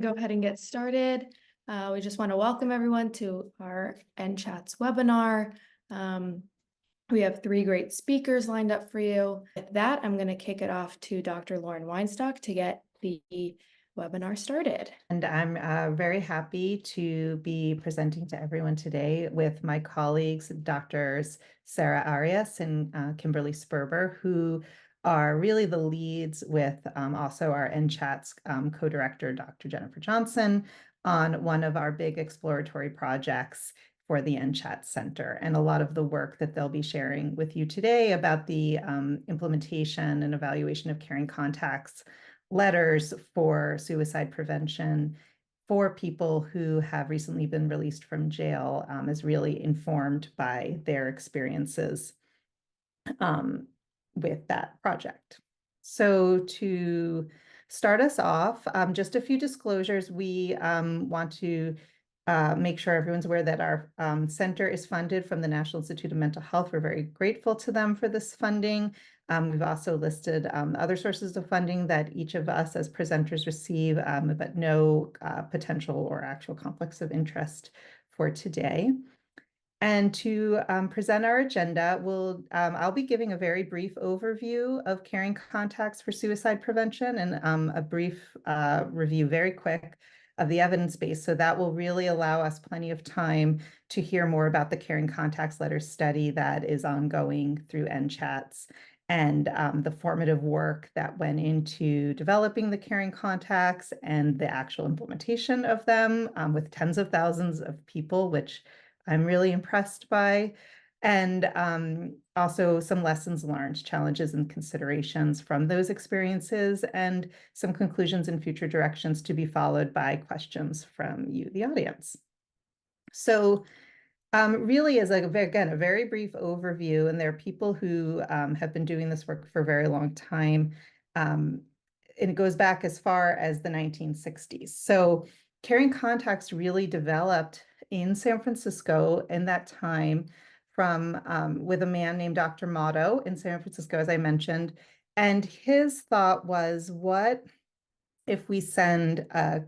Go ahead and get started. We just want to welcome everyone to our NCHATS webinar. We have 3 great speakers lined up for you. With that, I'm going to kick it off to Dr. Lauren Weinstock to get the webinar started. And I'm very happy to be presenting to everyone today with my colleagues, Drs. Sarah Arias and Kimberly Sperber, who are really the leads with also our NCHATS co-director, Dr. Jennifer Johnson, on one of our big exploratory projects for the NCHATS Center, and a lot of the work that they'll be sharing with you today about the implementation and evaluation of caring contacts letters for suicide prevention for people who have recently been released from jail is really informed by their experiences with that project. So to start us off, just a few disclosures. We want to make sure everyone's aware that our center is funded from the National Institute of Mental Health. We're very grateful to them for this funding. We've also listed other sources of funding that each of us as presenters receive, but no potential or actual conflicts of interest for today. And to present our agenda, I'll be giving a very brief overview of caring contacts for suicide prevention and a brief review, very quick, of the evidence base. So that will really allow us plenty of time to hear more about the Caring Contacts Letter study that is ongoing through NCHATS and the formative work that went into developing the caring contacts and the actual implementation of them with tens of thousands of people, which I'm really impressed by, and also some lessons learned, challenges and considerations from those experiences, and some conclusions and future directions to be followed by questions from you, the audience. So really is, again, a very brief overview, and there are people who have been doing this work for a very long time, and it goes back as far as the 1960s. So caring contacts really developed in San Francisco in that time from with a man named Dr. Motto in San Francisco, as I mentioned. And his thought was, what if we send a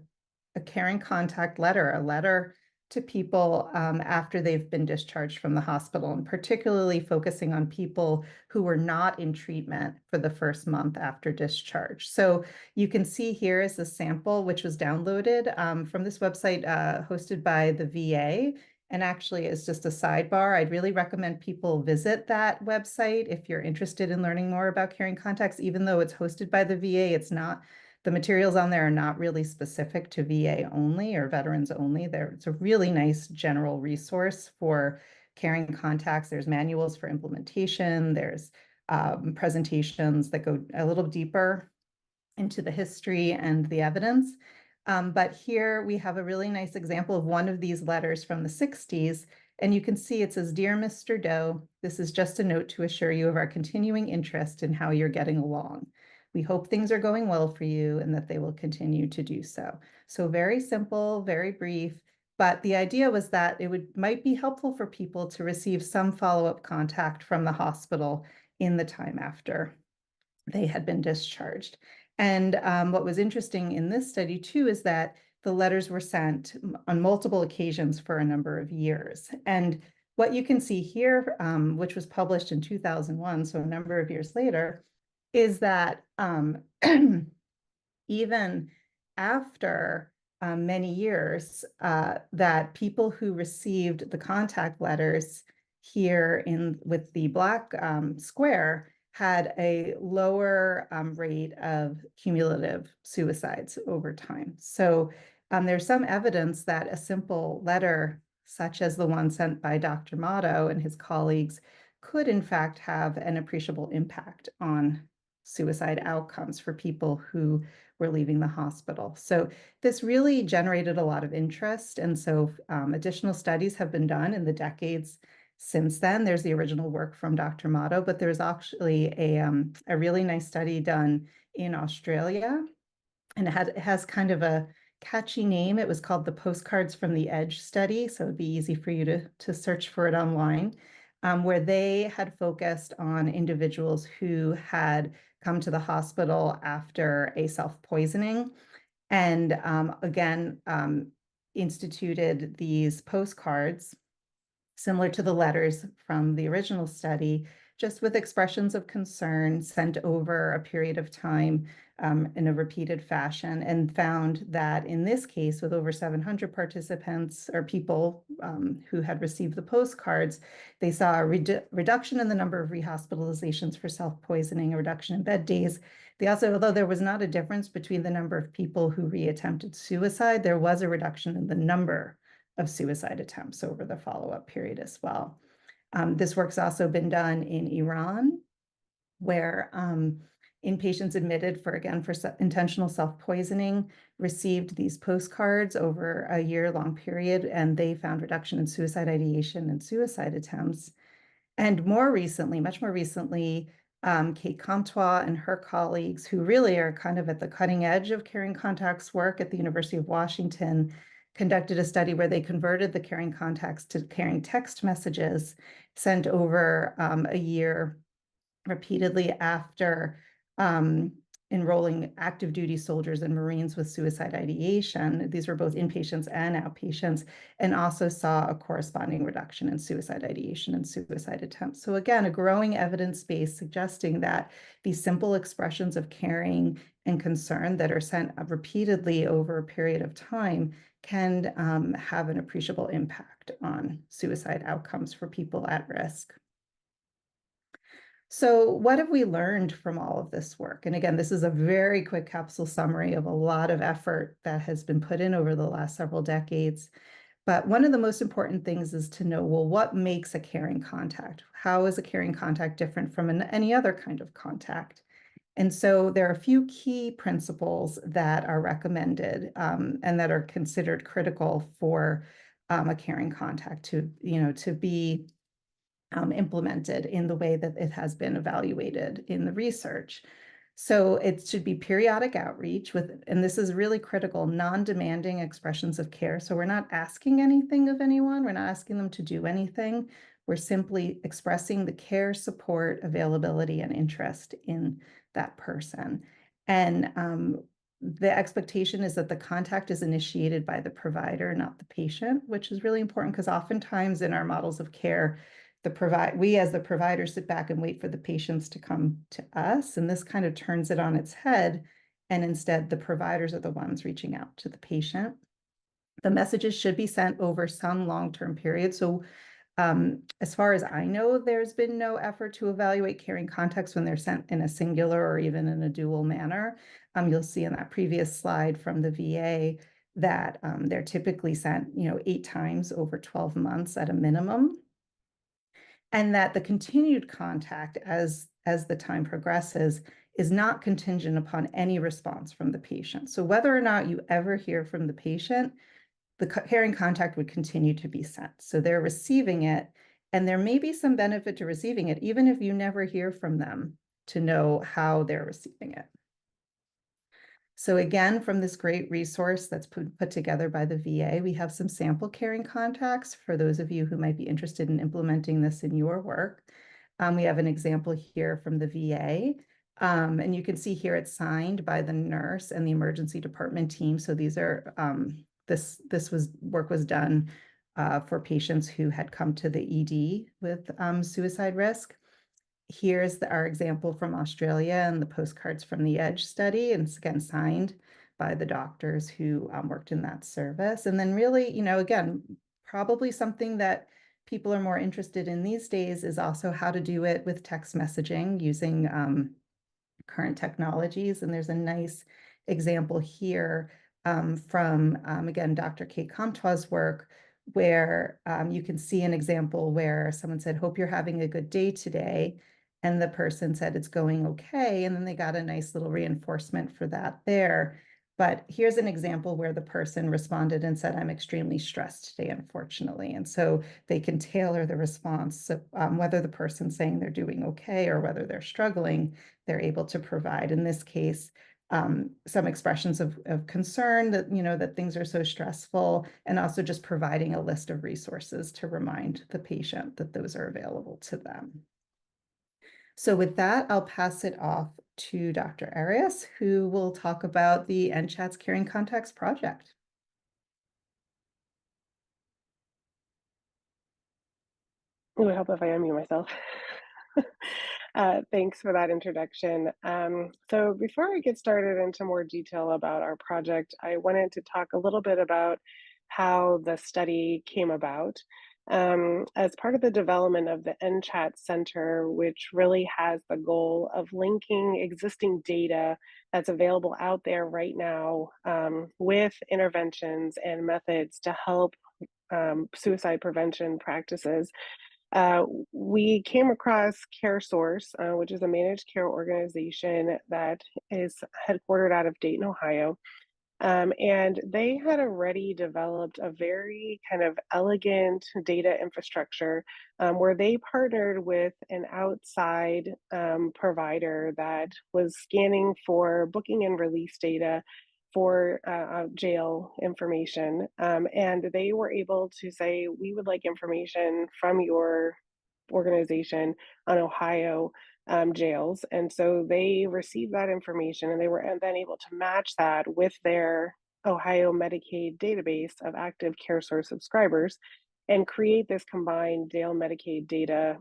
caring contact letter, a letter to people after they've been discharged from the hospital, and particularly focusing on people who were not in treatment for the first month after discharge. So you can see here is a sample which was downloaded from this website hosted by the VA. And actually, it's just a sidebar. I'd really recommend people visit that website if you're interested in learning more about caring contacts. Even though it's hosted by the VA, it's not. The materials on there are not really specific to VA only or veterans only. It's a really nice general resource for caring contacts. There's manuals for implementation. There's presentations that go a little deeper into the history and the evidence. But here we have a really nice example of one of these letters from the 60s. And you can see it says, "Dear Mr. Doe, this is just a note to assure you of our continuing interest in how you're getting along. We hope things are going well for you and that they will continue to do so." So very simple, very brief, but the idea was that it might be helpful for people to receive some follow-up contact from the hospital in the time after they had been discharged. And what was interesting in this study too is that the letters were sent on multiple occasions for a number of years. And what you can see here, which was published in 2001, so a number of years later, is that even after many years, that people who received the contact letters here with the black square had a lower rate of cumulative suicides over time. So there's some evidence that a simple letter, such as the one sent by Dr. Motto and his colleagues, could in fact have an appreciable impact on suicide outcomes for people who were leaving the hospital. So this really generated a lot of interest. And so additional studies have been done in the decades since then. There's the original work from Dr. Motto, but there's actually a really nice study done in Australia. And it has kind of a catchy name. It was called the Postcards from the Edge study. So it'd be easy for you to search for it online. Where they had focused on individuals who had come to the hospital after a self-poisoning And again, instituted these postcards similar to the letters from the original study, just with expressions of concern sent over a period of time in a repeated fashion, and found that in this case, with over 700 participants or people who had received the postcards, they saw a reduction in the number of rehospitalizations for self-poisoning, a reduction in bed days. They also, although there was not a difference between the number of people who reattempted suicide, there was a reduction in the number of suicide attempts over the follow-up period as well. This work's also been done in Iran, where inpatients admitted for intentional self-poisoning received these postcards over a year-long period, and they found reduction in suicide ideation and suicide attempts. And more recently, much more recently, Kate Comtois and her colleagues, who really are kind of at the cutting edge of caring contacts work at the University of Washington, conducted a study where they converted the caring contacts to caring text messages sent over a year repeatedly after enrolling active duty soldiers and Marines with suicide ideation. These were both inpatients and outpatients, and also saw a corresponding reduction in suicide ideation and suicide attempts. So again, a growing evidence base suggesting that these simple expressions of caring and concern that are sent repeatedly over a period of time can have an appreciable impact on suicide outcomes for people at risk. So what have we learned from all of this work? And again, this is a very quick capsule summary of a lot of effort that has been put in over the last several decades. But one of the most important things is to know, well, what makes a caring contact? How is a caring contact different from any other kind of contact? And so there are a few key principles that are recommended and that are considered critical for a caring contact to be implemented in the way that it has been evaluated in the research. So it should be periodic outreach and this is really critical, non-demanding expressions of care. So we're not asking anything of anyone. We're not asking them to do anything. We're simply expressing the care, support, availability, and interest in that person. And the expectation is that the contact is initiated by the provider, not the patient, which is really important because oftentimes in our models of care, we as the provider sit back and wait for the patients to come to us, and this kind of turns it on its head, and instead the providers are the ones reaching out to the patient. The messages should be sent over some long-term period. So as far as I know, there's been no effort to evaluate caring contacts when they're sent in a singular or even in a dual manner. You'll see in that previous slide from the VA that they're typically sent 8 times over 12 months at a minimum. And that the continued contact as the time progresses is not contingent upon any response from the patient. So whether or not you ever hear from the patient, the caring contact would continue to be sent. So they're receiving it, and there may be some benefit to receiving it, even if you never hear from them, to know how they're receiving it. So again, from this great resource that's put together by the VA, we have some sample caring contacts for those of you who might be interested in implementing this in your work. We have an example here from the VA, and you can see here it's signed by the nurse and the emergency department team. So these are work was done for patients who had come to the ED with suicide risk. Here's our example from Australia and the postcards from the EDGE study, and it's again signed by the doctors who worked in that service. And then really, again, probably something that people are more interested in these days is also how to do it with text messaging using current technologies. And there's a nice example here from, again, Dr. Kate Comtois' work, where you can see an example where someone said, "Hope you're having a good day today." And the person said, "It's going okay." And then they got a nice little reinforcement for that there. But here's an example where the person responded and said, "I'm extremely stressed today, unfortunately." And so they can tailor the response. So, whether the person's saying they're doing okay or whether they're struggling, they're able to provide, in this case, some expressions of concern that, that things are so stressful, and also just providing a list of resources to remind the patient that those are available to them. So with that, I'll pass it off to Dr. Arias, who will talk about the NCHATS Caring Contacts project. Oh, I hope if I unmute myself. Thanks for that introduction. So before I get started into more detail about our project, I wanted to talk a little bit about how the study came about. As part of the development of the NCHATS Center, which really has the goal of linking existing data that's available out there right now with interventions and methods to help suicide prevention practices. We came across CareSource, which is a managed care organization that is headquartered out of Dayton, Ohio. And they had already developed a very kind of elegant data infrastructure where they partnered with an outside provider that was scanning for booking and release data for jail information. And they were able to say, we would like information from your organization on Ohio jails. And so they received that information and they were then able to match that with their Ohio Medicaid database of active CareSource subscribers and create this combined jail Medicaid data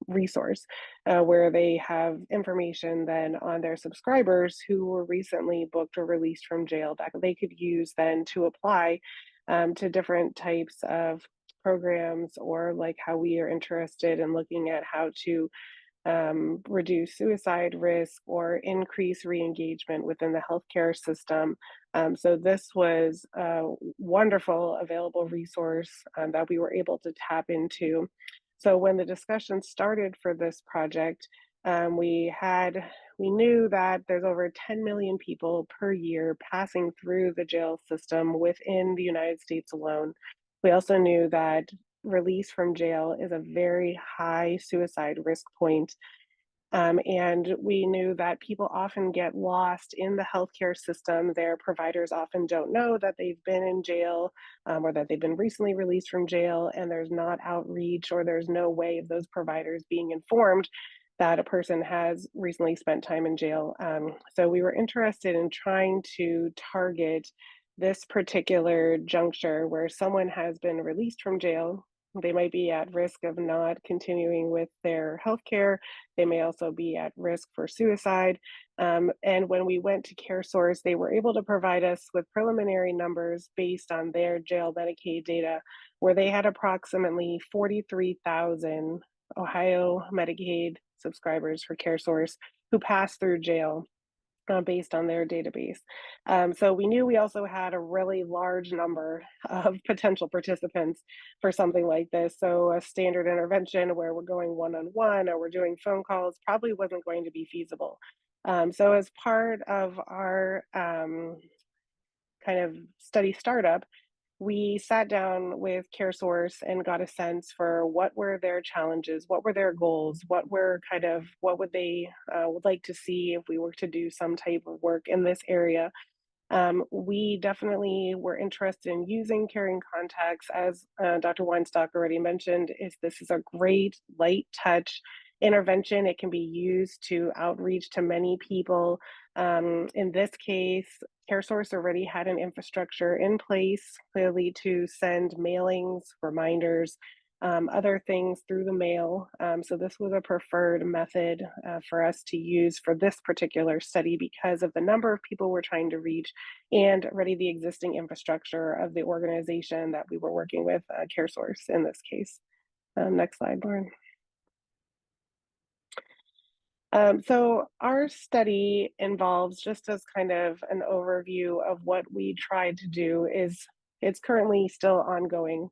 resource where they have information then on their subscribers who were recently booked or released from jail that they could use then to apply to different types of programs, or like how we are interested in looking at how to reduce suicide risk or increase re-engagement within the healthcare system. So this was a wonderful available resource that we were able to tap into. So when the discussion started for this project, we knew that there's over 10 million people per year passing through the jail system within the United States alone. We also knew that release from jail is a very high suicide risk point. And we knew that people often get lost in the healthcare system. Their providers often don't know that they've been in jail or that they've been recently released from jail, and there's not outreach or there's no way of those providers being informed that a person has recently spent time in jail. So we were interested in trying to target this particular juncture where someone has been released from jail. They might be at risk of not continuing with their healthcare. They may also be at risk for suicide. And when we went to CareSource, they were able to provide us with preliminary numbers based on their jail Medicaid data, where they had approximately 43,000 Ohio Medicaid subscribers for CareSource who passed through jail based on their database. So we knew we also had a really large number of potential participants for something like this. So a standard intervention where we're going one-on-one or we're doing phone calls probably wasn't going to be feasible. So as part of our kind of study startup, we sat down with CareSource and got a sense for what were their challenges, what were their goals, what would they would like to see if we were to do some type of work in this area. We definitely were interested in using caring contacts, as Dr. Weinstock already mentioned. This is a great light touch intervention. It can be used to outreach to many people. In this case, CareSource already had an infrastructure in place, clearly, to send mailings, reminders, other things through the mail. So this was a preferred method for us to use for this particular study because of the number of people we're trying to reach and already the existing infrastructure of the organization that we were working with, CareSource in this case. Next slide, Lauren. So our study involves, just as kind of an overview of what we tried to do, is it's currently still ongoing.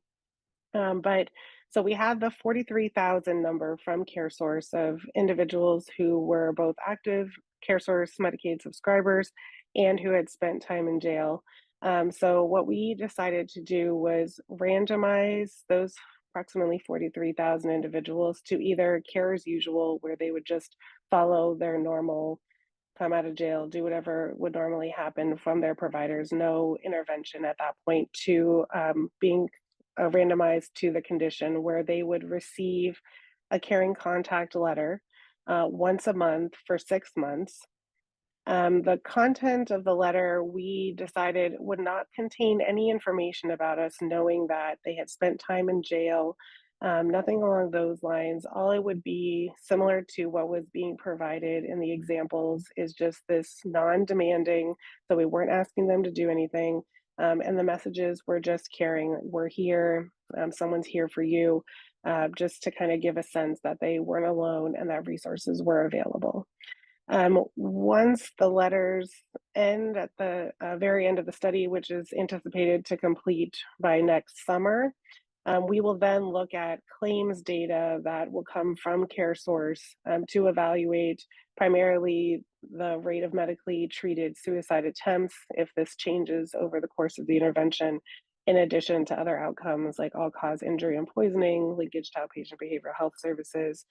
But so we had the 43,000 number from CareSource of individuals who were both active CareSource Medicaid subscribers and who had spent time in jail. So what we decided to do was randomize those approximately 43,000 individuals to either care as usual, where they would just follow their normal, come out of jail, do whatever would normally happen from their providers, no intervention at that point, to being randomized to the condition where they would receive a caring contact letter once a month for 6 months. The content of the letter we decided would not contain any information about us, knowing that they had spent time in jail, nothing along those lines. All it would be, similar to what was being provided in the examples, is just this non-demanding, so we weren't asking them to do anything. And the messages were just caring, we're here, someone's here for you, just to kind of give a sense that they weren't alone and that resources were available. Once the letters end at the very end of the study, which is anticipated to complete by next summer, we will then look at claims data that will come from CareSource to evaluate primarily the rate of medically treated suicide attempts, if this changes over the course of the intervention, in addition to other outcomes like all-cause injury and poisoning, linkage to outpatient behavioral health services,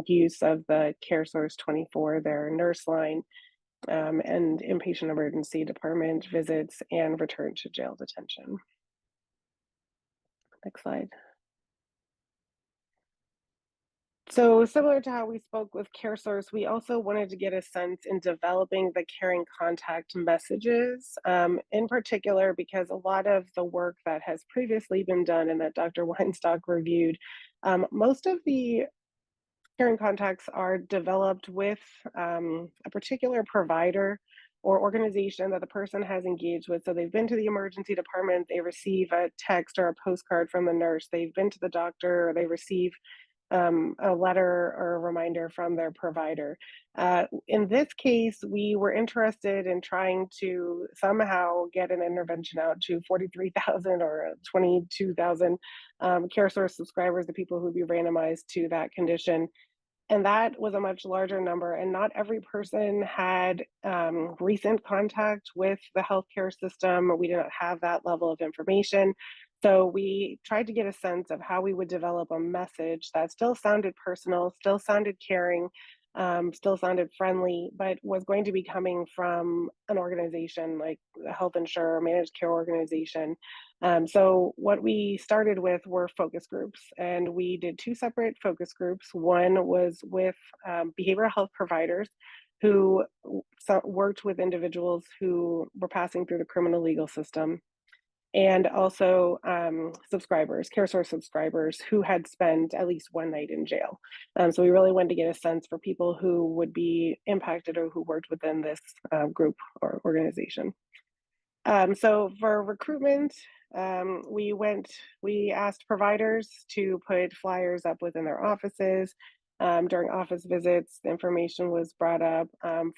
use of the CareSource 24, their nurse line, and inpatient emergency department visits and return to jail detention. Next slide. So similar to how we spoke with CareSource, we also wanted to get a sense in developing the caring contact messages, in particular because a lot of the work that has previously been done and that Dr. Weinstock reviewed, most of the caring contacts are developed with a particular provider or organization that the person has engaged with. So they've been to the emergency department, they receive a text or a postcard from the nurse, they've been to the doctor, or they receive a letter or a reminder from their provider. In this case, we were interested in trying to somehow get an intervention out to 43,000 or 22,000 CareSource subscribers, the people who would be randomized to that condition. And that was a much larger number, and not every person had recent contact with the healthcare system. We didn't have that level of information. So we tried to get a sense of how we would develop a message that still sounded personal, still sounded caring, still sounded friendly, but was going to be coming from an organization like a health insurer, managed care organization. So what we started with were focus groups, and we did 2 separate focus groups. One was with behavioral health providers who worked with individuals who were passing through the criminal legal system, and also subscribers, CareSource subscribers who had spent at least one night in jail. So we really wanted to get a sense for people who would be impacted or who worked within this group or organization. So for recruitment, we asked providers to put flyers up within their offices. During office visits, the information was brought up.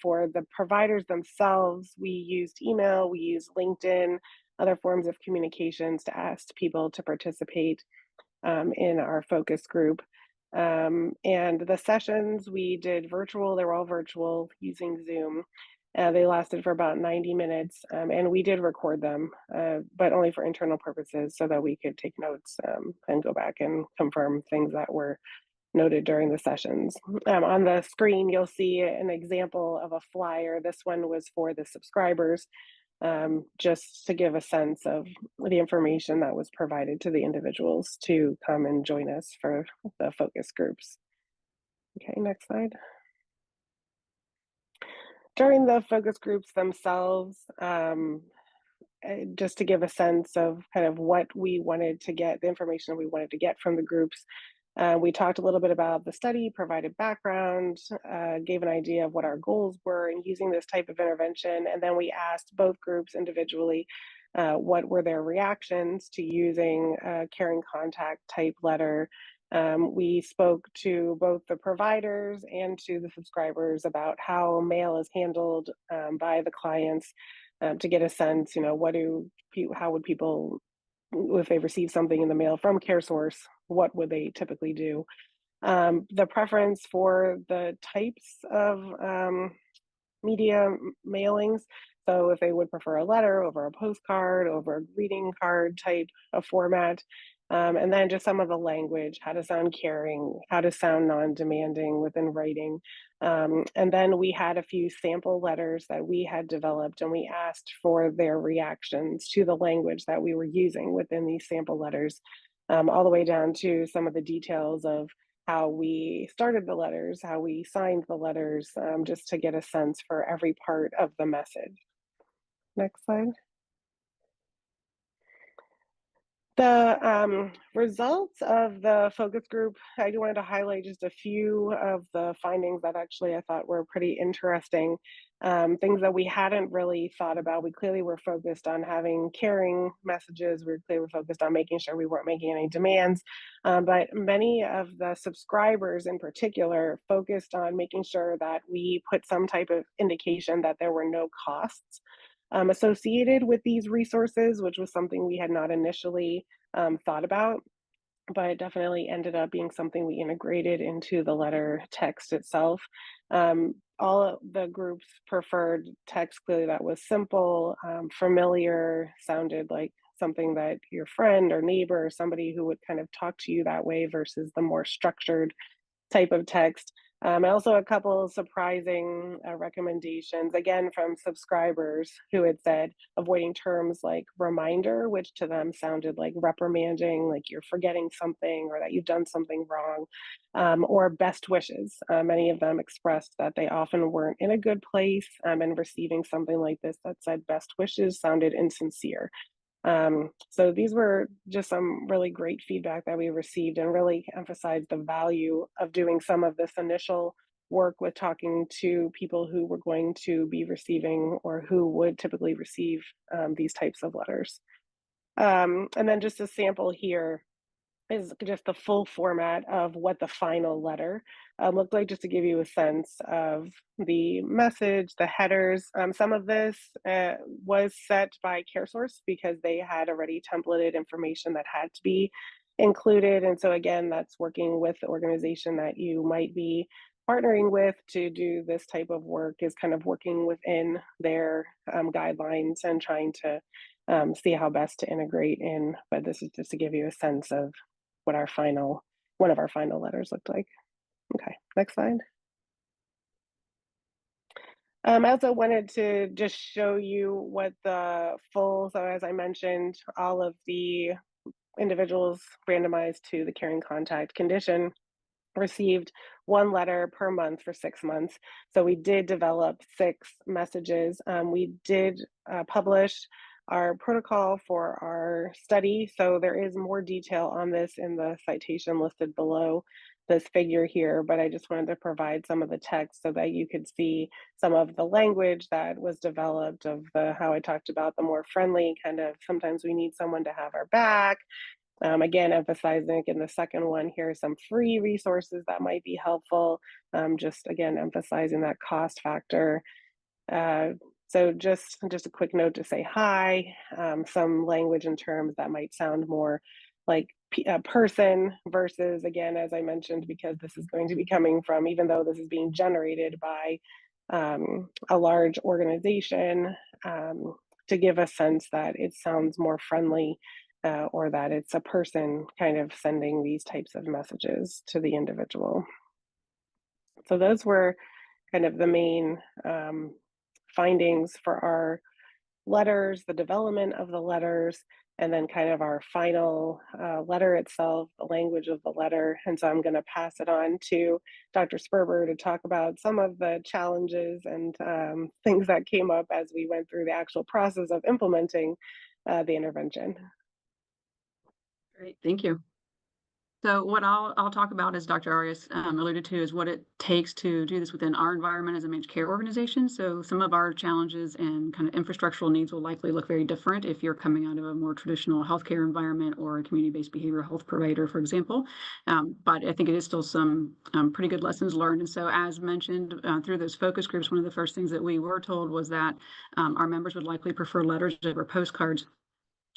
For the providers themselves, we used email, we used LinkedIn, other forms of communications to ask people to participate in our focus group. And the sessions we did virtual, they were all virtual using Zoom. They lasted for about 90 minutes, and we did record them, but only for internal purposes so that we could take notes and go back and confirm things that were noted during the sessions. On the screen, you'll see an example of a flyer. This one was for the subscribers, just to give a sense of the information that was provided to the individuals to come and join us for the focus groups. Okay, next slide. During the focus groups themselves, just to give a sense of kind of what we wanted to get, the information we wanted to get from the groups, we talked a little bit about the study, provided background, gave an idea of what our goals were in using this type of intervention, and then we asked both groups individually what were their reactions to using a caring contact type letter. We spoke to both the providers and to the subscribers about how mail is handled by the clients, to get a sense, how would people, if they receive something in the mail from CareSource, what would they typically do? The preference for the types of media mailings. So if they would prefer a letter over a postcard, over a greeting card type of format, and then just some of the language, how to sound caring, how to sound non-demanding within writing. And then we had a few sample letters that we had developed, and we asked for their reactions to the language that we were using within these sample letters, all the way down to some of the details of how we started the letters, how we signed the letters, just to get a sense for every part of the message. Next slide. The results of the focus group, I wanted to highlight just a few of the findings that actually I thought were pretty interesting. Things that we hadn't really thought about. We clearly were focused on having caring messages. We clearly were focused on making sure we weren't making any demands. But many of the subscribers in particular focused on making sure that we put some type of indication that there were no costs associated with these resources, which was something we had not initially thought about, but it definitely ended up being something we integrated into the letter text itself. All of the groups preferred text clearly that was simple, familiar, sounded like something that your friend or neighbor or somebody who would kind of talk to you that way versus the more structured type of text. And also a couple of surprising recommendations, again, from subscribers who had said avoiding terms like reminder, which to them sounded like reprimanding, like you're forgetting something or that you've done something wrong, or best wishes. Many of them expressed that they often weren't in a good place, and receiving something like this that said best wishes sounded insincere. So these were just some really great feedback that we received and really emphasized the value of doing some of this initial work with talking to people who were going to be receiving or who would typically receive these types of letters. And then just a sample here is just the full format of what the final letter looked like, just to give you a sense of the message, the headers. Some of this was set by CareSource because they had already templated information that had to be included. And so again, that's working with the organization that you might be partnering with to do this type of work, is kind of working within their guidelines and trying to see how best to integrate in. But this is just to give you a sense of what one of our final letters looked like. Okay, next slide. I also wanted to just show you what the full, so as I mentioned, all of the individuals randomized to the caring contact condition received one letter per month for 6 months. So we did develop 6 messages. We did publish our protocol for our study. So there is more detail on this in the citation listed below this figure here, but I just wanted to provide some of the text so that you could see some of the language that was developed of how I talked about the more friendly kind of, sometimes we need someone to have our back. Again, emphasizing in the second one here some free resources that might be helpful. Just again, emphasizing that cost factor. So just a quick note to say hi, some language and terms that might sound more like a person versus, again, as I mentioned, because this is going to be coming from, even though this is being generated by a large organization, to give a sense that it sounds more friendly, or that it's a person kind of sending these types of messages to the individual. So those were kind of the main findings for our letters, the development of the letters, and then kind of our final letter itself, the language of the letter. And so I'm going to pass it on to Dr. Sperber to talk about some of the challenges and things that came up as we went through the actual process of implementing the intervention. Great, thank you. So what I'll talk about, as Dr. Arias alluded to, is what it takes to do this within our environment as a managed care organization. So some of our challenges and kind of infrastructural needs will likely look very different if you're coming out of a more traditional healthcare environment or a community-based behavioral health provider, for example. But I think it is still some pretty good lessons learned. And so, as mentioned through those focus groups, one of the first things that we were told was that our members would likely prefer letters over postcards,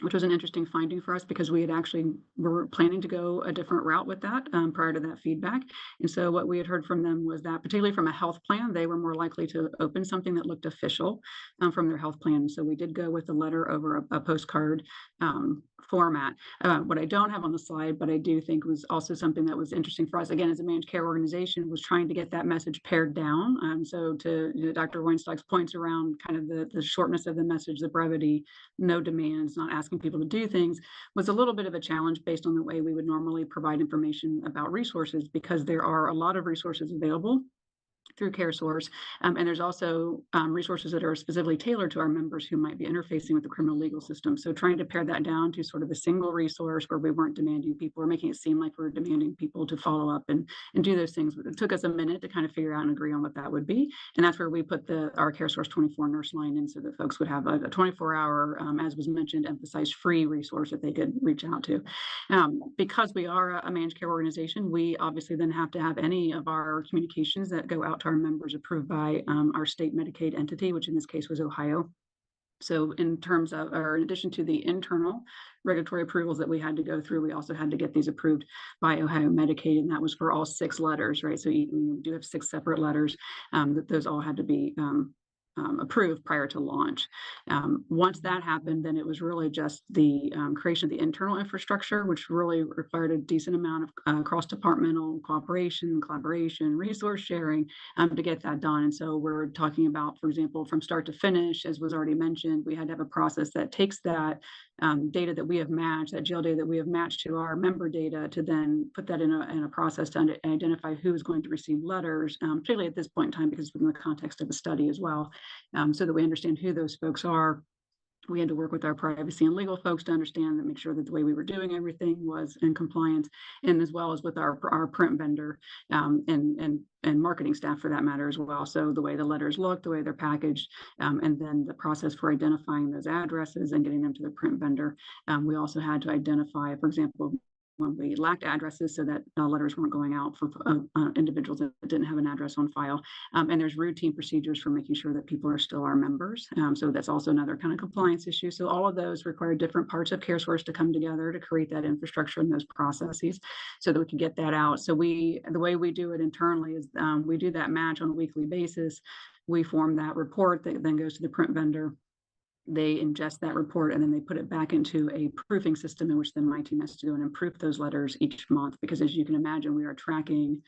which was an interesting finding for us because we had actually were planning to go a different route with that prior to that feedback. And so what we had heard from them was that, particularly from a health plan, they were more likely to open something that looked official from their health plan. So we did go with a letter over a postcard format. What I don't have on the slide, but I do think was also something that was interesting for us, again, as a managed care organization, was trying to get that message pared down. So to Dr. Weinstock's points around kind of the shortness of the message, the brevity, no demands, not asking asking people to do things was a little bit of a challenge based on the way we would normally provide information about resources, because there are a lot of resources available through CareSource. And there's also resources that are specifically tailored to our members who might be interfacing with the criminal legal system. So trying to pare that down to sort of a single resource where we weren't demanding people or making it seem like we were demanding people to follow up and do those things. It took us a minute to kind of figure out and agree on what that would be. And that's where we put our CareSource 24 nurse line in, so that folks would have a 24-hour, as was mentioned, emphasized free resource that they could reach out to. Because we are a managed care organization, we obviously then have to have any of our communications that go out to our members approved by our state Medicaid entity, which in this case was Ohio. So in terms of, or in addition to the internal regulatory approvals that we had to go through, we also had to get these approved by Ohio Medicaid, and that was for all 6 letters, right? So we do have 6 separate letters that those all had to be approved prior to launch. Once that happened, then it was really just the creation of the internal infrastructure, which really required a decent amount of cross-departmental cooperation, collaboration, resource sharing to get that done. And so we're talking about, for example, from start to finish, as was already mentioned, we had to have a process that takes that data that we have matched, that jail data that we have matched to our member data, to then put that in a process to identify who is going to receive letters, particularly at this point in time, because within the context of a study as well, so that we understand who those folks are. We had to work with our privacy and legal folks to understand that, make sure that the way we were doing everything was in compliance, and as well as with our print vendor and marketing staff for that matter as well. So the way the letters look, the way they're packaged, and then the process for identifying those addresses and getting them to the print vendor. We also had to identify, for example, when we lacked addresses, so that letters weren't going out for individuals that didn't have an address on file. And there's routine procedures for making sure that people are still our members. So that's also another kind of compliance issue. So all of those require different parts of CareSource to come together to create that infrastructure and those processes so that we can get that out. So the way we do it internally is we do that match on a weekly basis. We form that report that then goes to the print vendor. They ingest that report, and then they put it back into a proofing system, in which then my team has to go and proof those letters each month, because as you can imagine, we are tracking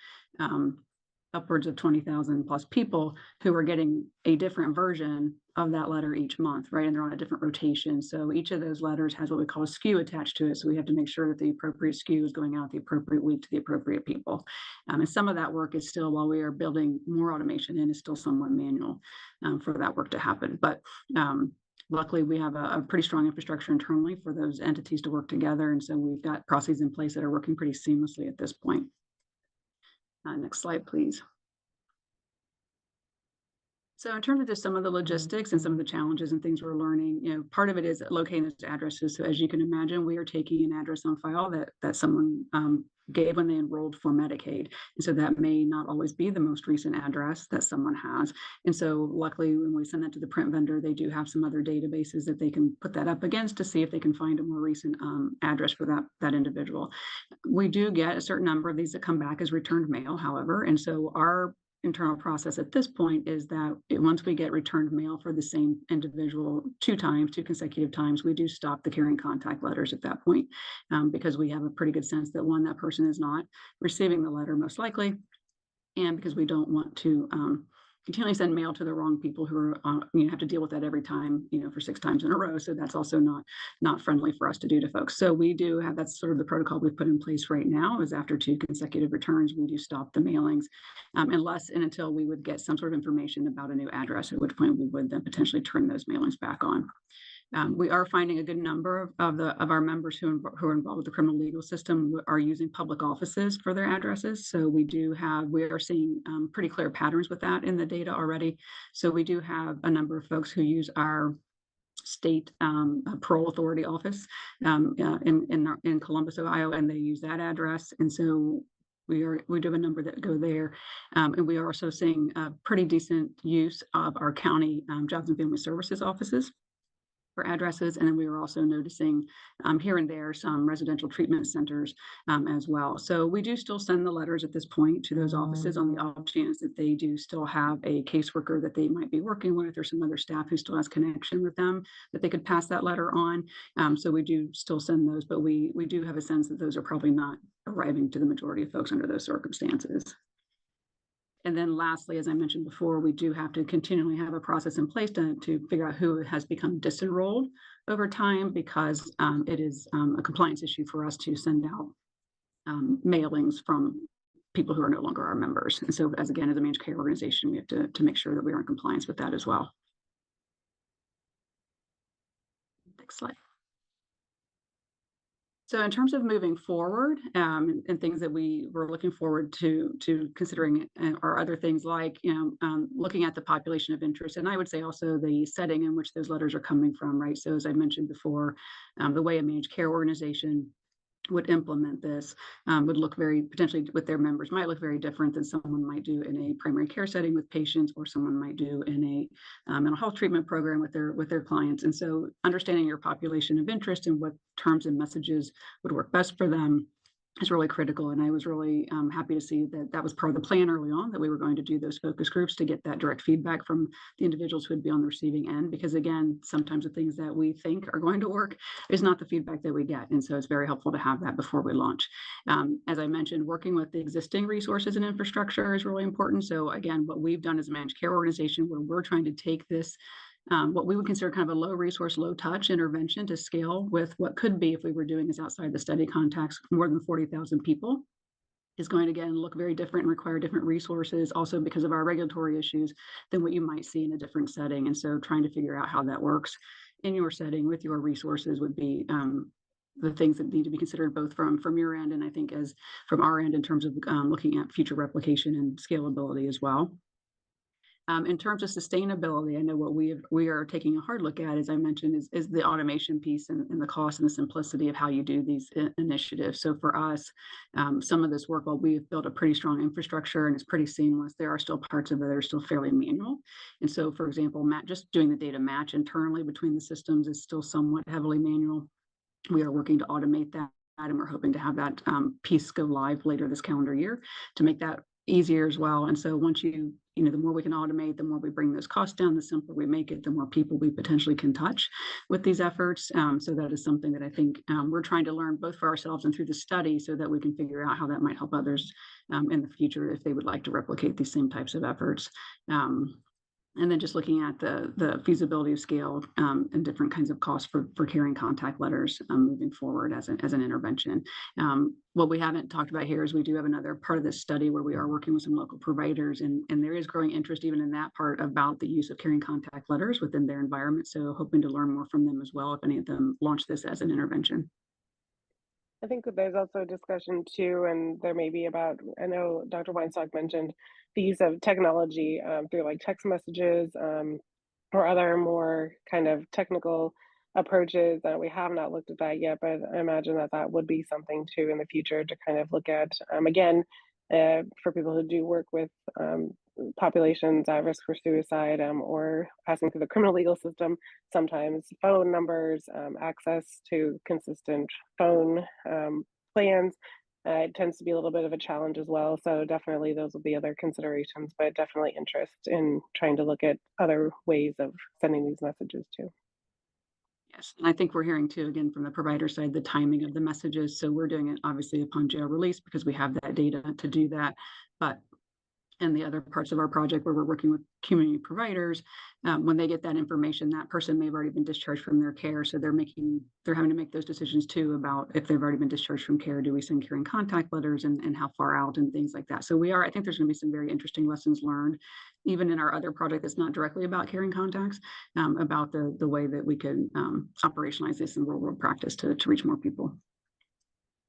upwards of 20,000 plus people who are getting a different version of that letter each month, right? And they're on a different rotation. So each of those letters has what we call a SKU attached to it. So we have to make sure that the appropriate SKU is going out the appropriate week to the appropriate people. And some of that work is still, while we are building more automation in, is still somewhat manual for that work to happen. But luckily, we have a pretty strong infrastructure internally for those entities to work together. And so we've got processes in place that are working pretty seamlessly at this point. Next slide, please. So in terms of just some of the logistics and some of the challenges and things we're learning, part of it is locating those addresses. So as you can imagine, we are taking an address on file that someone gave when they enrolled for Medicaid. And so that may not always be the most recent address that someone has. And so luckily, when we send that to the print vendor, they do have some other databases that they can put that up against to see if they can find a more recent address for that individual. We do get a certain number of these that come back as returned mail, however. And so our internal process at this point is that once we get returned mail for the same individual 2 consecutive times, we do stop the carrying contact letters at that point, because we have a pretty good sense that, one, that person is not receiving the letter most likely, and because we don't want to continually send mail to the wrong people who are have to deal with that every time, for 6 times in a row. So that's also not friendly for us to do to folks. So we do have, that's sort of the protocol we've put in place right now, is after 2 consecutive returns, we do stop the mailings, unless and until we would get some sort of information about a new address, at which point we would then potentially turn those mailings back on. We are finding a good number of our members who are involved with the criminal legal system are using public offices for their addresses. So we are seeing pretty clear patterns with that in the data already. So we do have a number of folks who use our state parole authority office in Columbus, Ohio, and they use that address. And so we do have a number that go there. And we are also seeing pretty decent use of our county Jobs and Family Services offices for addresses. And then we were also noticing here and there some residential treatment centers as well. So we do still send the letters at this point to those offices on the off chance that they do still have a caseworker that they might be working with, or some other staff who still has connection with them that they could pass that letter on. So we do still send those, but we do have a sense that those are probably not arriving to the majority of folks under those circumstances. And then lastly, as I mentioned before, we do have to continually have a process in place to figure out who has become disenrolled over time, because it is a compliance issue for us to send out mailings from people who are no longer our members. And so as a managed care organization, we have to make sure that we are in compliance with that as well. Next slide. So in terms of moving forward, and things that we were looking forward to considering are other things like, looking at the population of interest, and I would say also the setting in which those letters are coming from, right? So as I mentioned before, the way a managed care organization would implement this would look potentially with their members might look very different than someone might do in a primary care setting with patients, or someone might do in a mental health treatment program with their clients. And so understanding your population of interest and what terms and messages would work best for them is really critical. And I was really happy to see that was part of the plan early on, that we were going to do those focus groups to get that direct feedback from the individuals who would be on the receiving end, because again, sometimes the things that we think are going to work is not the feedback that we get. And so it's very helpful to have that before we launch. As I mentioned, working with the existing resources and infrastructure is really important. So again, what we've done as a managed care organization, where we're trying to take this what we would consider kind of a low resource, low touch intervention to scale with what could be, if we were doing this outside the study context, more than 40,000 people, is going to again look very different and require different resources, also because of our regulatory issues, than what you might see in a different setting. And so trying to figure out how that works in your setting with your resources would be the things that need to be considered, both from your end and I think as from our end, in terms of looking at future replication and scalability as well. In terms of sustainability, I know what we are taking a hard look at, as I mentioned, is the automation piece and the cost and the simplicity of how you do these initiatives. So for us, some of this work, while we've built a pretty strong infrastructure and it's pretty seamless, there are still parts of it that are still fairly manual. And so, for example, just doing the data match internally between the systems is still somewhat heavily manual. We are working to automate that, and we're hoping to have that piece go live later this calendar year to make that easier as well. And so once the more we can automate, the more we bring those costs down, the simpler we make it, the more people we potentially can touch with these efforts. So that is something that I think we're trying to learn both for ourselves and through the study, so that we can figure out how that might help others in the future if they would like to replicate these same types of efforts. And then just looking at the feasibility of scale and different kinds of costs for carrying contact letters moving forward as an intervention. What we haven't talked about here is we do have another part of this study where we are working with some local providers, and there is growing interest even in that part about the use of carrying contact letters within their environment. So hoping to learn more from them as well, if any of them launch this as an intervention. I think that there's also a discussion too, and there may be about, I know Dr. Weinstock mentioned the use of technology through like text messages or other more kind of technical approaches. We have not looked at that yet, but I imagine that that would be something too in the future to kind of look at. Again, for people who do work with populations at risk for suicide or passing through the criminal legal system, sometimes phone numbers, access to consistent phone plans, it tends to be a little bit of a challenge as well. So definitely those will be other considerations, but definitely interest in trying to look at other ways of sending these messages too. Yes, and I think we're hearing too, again, from the provider side, the timing of the messages. So we're doing it obviously upon jail release because we have that data to do that. But in the other parts of our project where we're working with community providers, when they get that information, that person may have already been discharged from their care. So they're having to make those decisions too about if they've already been discharged from care, do we send carrying contact letters and how far out and things like that. So I think there's going to be some very interesting lessons learned, even in our other project that's not directly about carrying contacts, about the way that we can operationalize this in real world practice to reach more people.